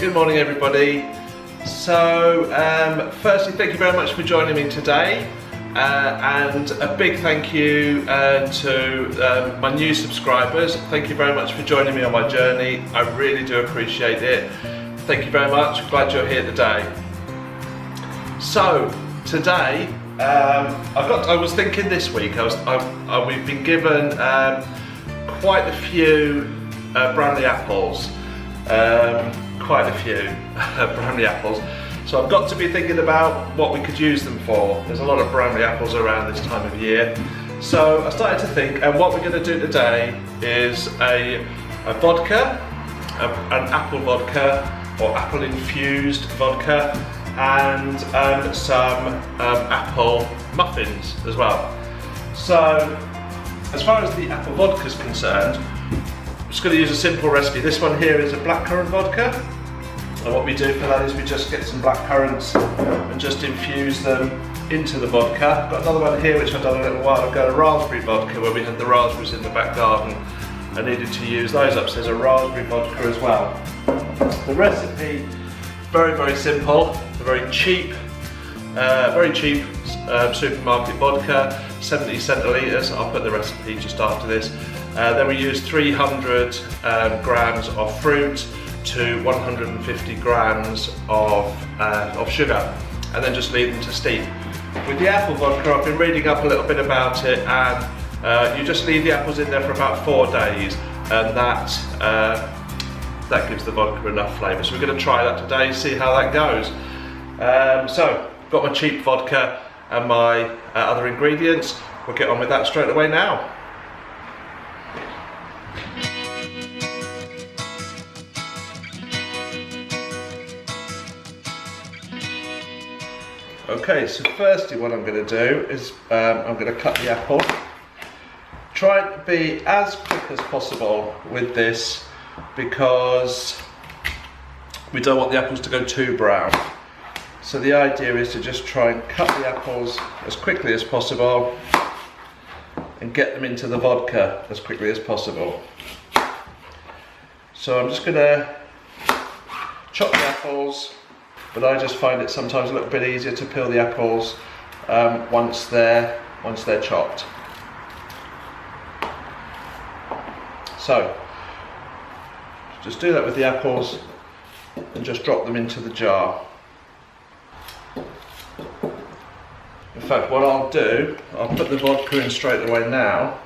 Good morning everybody. So firstly, thank you very much for joining me today, and a big thank you to my new subscribers. Thank you very much for joining me on my journey. I really do appreciate it. Thank you very much. Glad you're here today. So today I was thinking this week we've been given quite a few Bramley apples. Quite a few Bramley apples. So I've got to be thinking about what we could use them for. There's a lot of Bramley apples around this time of year. So I started to think, and what we're going to do today is a vodka, an apple vodka or apple infused vodka, and some apple muffins as well. So as far as the apple vodka is concerned, I'm just going to use a simple recipe. This one here is a blackcurrant vodka, and what we do for that is we just get some blackcurrants and just infuse them into the vodka. I've got another one here which I've done a little while ago, a raspberry vodka, where we had the raspberries in the back garden. I needed to use those up, so there's a raspberry vodka as well. The recipe, very simple, a very cheap supermarket vodka, 70 centilitres. I'll put the recipe just after this. Then we use 300 grams of fruit to 150 grams of sugar, and then just leave them to steep. With the apple vodka, I've been reading up a little bit about it, and you just leave the apples in there for about 4 days, and that gives the vodka enough flavour. So we're going to try that today, see how that goes. So, got my cheap vodka and my other ingredients. We'll get on with that straight away now. Okay, so firstly what I'm going to do is I'm going to cut the apple. Try to be as quick as possible with this because we don't want the apples to go too brown. So the idea is to just try and cut the apples as quickly as possible and get them into the vodka as quickly as possible. So I'm just going to chop the apples, but I just find it sometimes a little bit easier to peel the apples once they're chopped. So just do that with the apples and just drop them into the jar. In fact, what I'll do, I'll put the vodka in straight away now.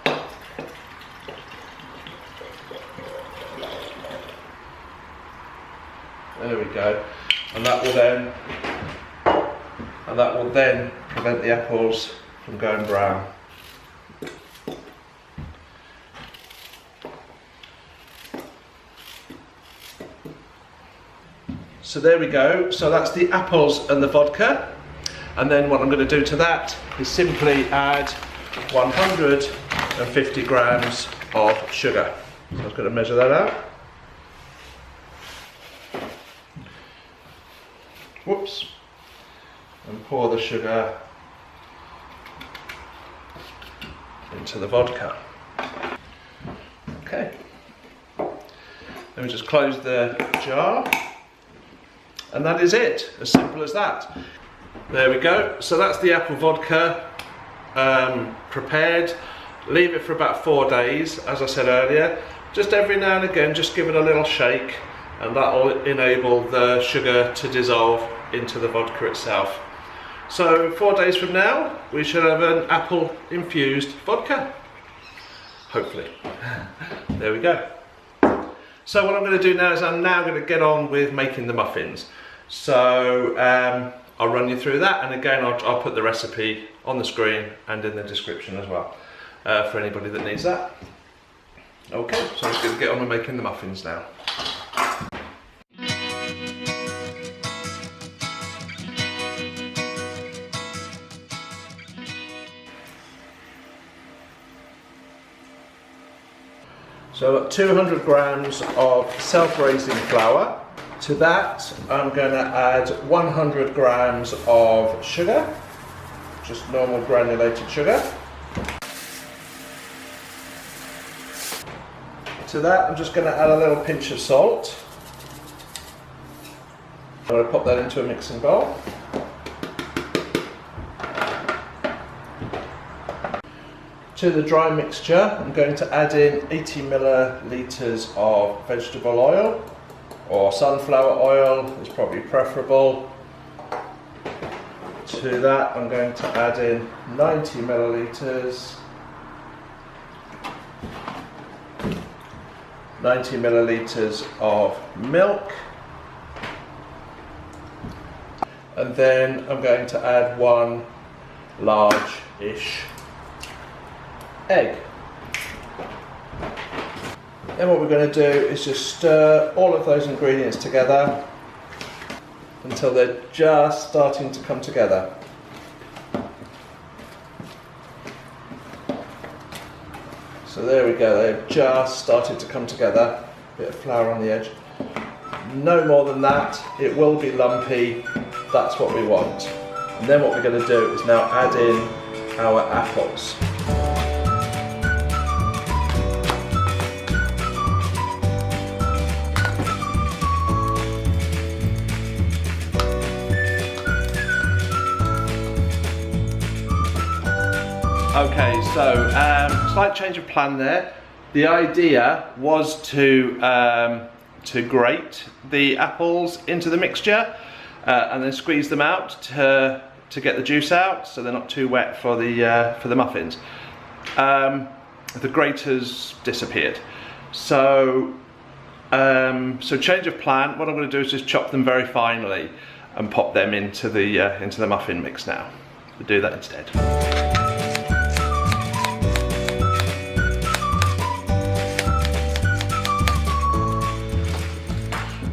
There we go. And that will then prevent the apples from going brown. So there we go. So that's the apples and the vodka. And then what I'm going to do to that is simply add 150 grams of sugar. So I was going to measure that out. Whoops. And pour the sugar into the vodka. Okay. Then we just close the jar. And that is it, as simple as that. There we go. So that's the apple vodka prepared. Leave it for about 4 days, as I said earlier. Just every now and again, just give it a little shake, and that will enable the sugar to dissolve into the vodka itself. So 4 days from now, we should have an apple infused vodka. Hopefully. There we go. So what I'm going to do now is I'm now going to get on with making the muffins. So I'll run you through that, and again I'll put the recipe on the screen and in the description as well for anybody that needs that. Okay, so I'm just going to get on with making the muffins now. So I've got 200 grams of self-raising flour. To that I'm going to add 100 grams of sugar, just normal granulated sugar. To that I'm just going to add a little pinch of salt. I'm going to pop that into a mixing bowl. To the dry mixture, I'm going to add in 80 millilitres of vegetable oil, or sunflower oil is probably preferable. To that I'm going to add in 90 millilitres, 90 millilitres of milk, and then I'm going to add one large-ish egg. Then what we're going to do is just stir all of those ingredients together until they're just starting to come together. So there we go, they've just started to come together. Bit of flour on the edge. No more than that, it will be lumpy, that's what we want. And then what we're going to do is now add in our apples. Okay, so slight change of plan there. The idea was to grate the apples into the mixture and then squeeze them out to get the juice out, so they're not too wet for the muffins. The grater's disappeared, so change of plan. What I'm going to do is just chop them very finely and pop them into the muffin mix now. We'll do that instead.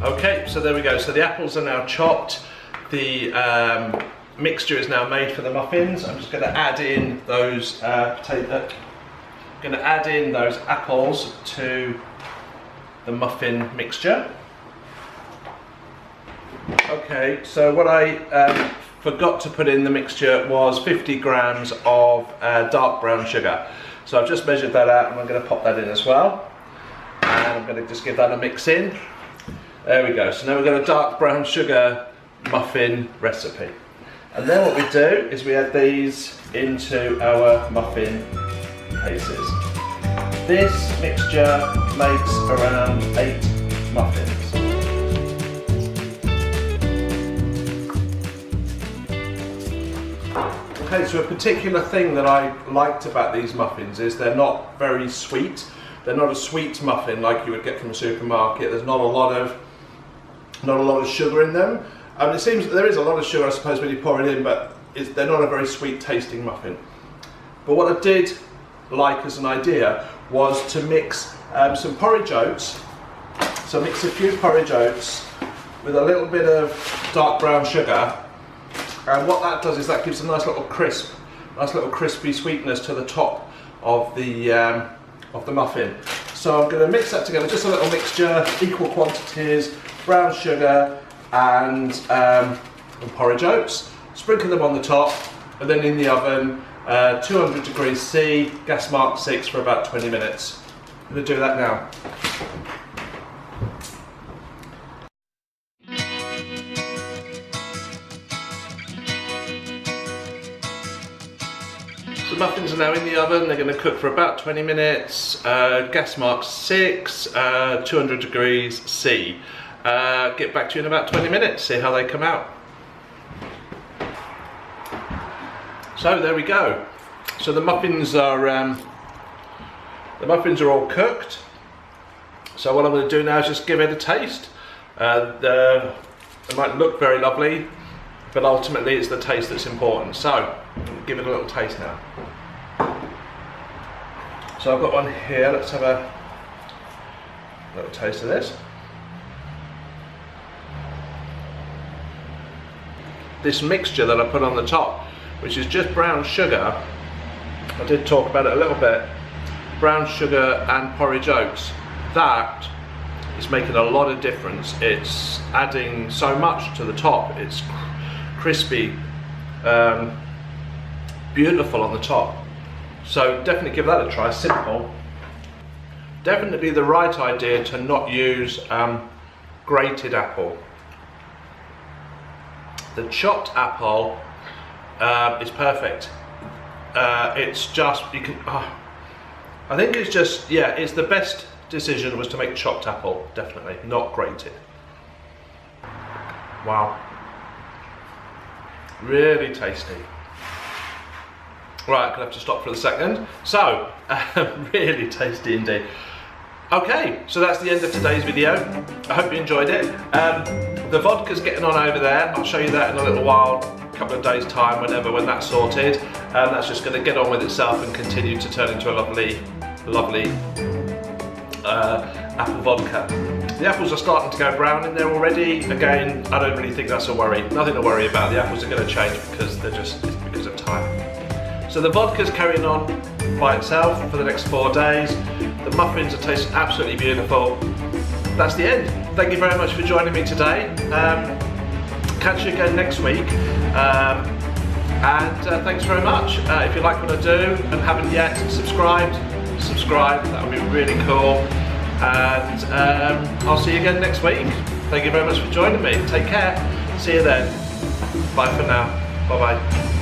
Okay, so there we go. So the apples are now chopped. The mixture is now made for the muffins. I'm just going to add in those apples to the muffin mixture. Okay, so what I forgot to put in the mixture was 50 grams of dark brown sugar. So I've just measured that out and I'm going to pop that in as well. And I'm going to just give that a mix in. There we go, so now we've got a dark brown sugar muffin recipe. And then what we do is we add these into our muffin cases. This mixture makes around 8 muffins. Okay, so a particular thing that I liked about these muffins is they're not very sweet. They're not a sweet muffin like you would get from a supermarket. There's not a lot of sugar in them. It seems there is a lot of sugar, I suppose, when you pour it in, but they're not a very sweet tasting muffin. But what I did like as an idea was to mix some porridge oats. So mix a few porridge oats with a little bit of dark brown sugar, and what that does is that gives a nice little crispy sweetness to the top of the muffin. So I'm going to mix that together, just a little mixture, equal quantities, brown sugar and porridge oats. Sprinkle them on the top, and then in the oven, 200 degrees C, gas mark 6 for about 20 minutes. I'm going to do that now. The muffins are now in the oven. They're going to cook for about 20 minutes, gas mark 6, 200 degrees C. Get back to you in about 20 minutes, see how they come out. So there we go. So the muffins are all cooked. So what I'm going to do now is just give it a taste. They might look very lovely, but ultimately it's the taste that's important. So I'm going to give it a little taste now. So I've got one here. Let's have a little taste of this. This mixture that I put on the top, which is just brown sugar, I did talk about it a little bit, brown sugar and porridge oats, that is making a lot of difference. It's adding so much to the top. It's crispy, beautiful on the top. So definitely give that a try. Simple. Definitely the right idea to not use grated apple. The chopped apple is perfect. It's just, you can, I think it's just, yeah, it's the best decision was to make chopped apple, definitely, not grated. Wow. Really tasty. Right, I'm gonna have to stop for a second. So, really tasty indeed. Okay, so that's the end of today's video. I hope you enjoyed it. The vodka's getting on over there. I'll show you that in a little while, a couple of days time, when that's sorted. That's just gonna get on with itself and continue to turn into a lovely apple vodka. The apples are starting to go brown in there already. Again, I don't really think that's a worry. Nothing to worry about. The apples are going to change because it's because of time. So the vodka's carrying on by itself for the next 4 days. The muffins are tasting absolutely beautiful. That's the end. Thank you very much for joining me today. Catch you again next week. Thanks very much. If you like what I do and haven't yet subscribed, that would be really cool. And I'll see you again next week. Thank you very much for joining me. Take care. See you then. Bye for now. Bye bye.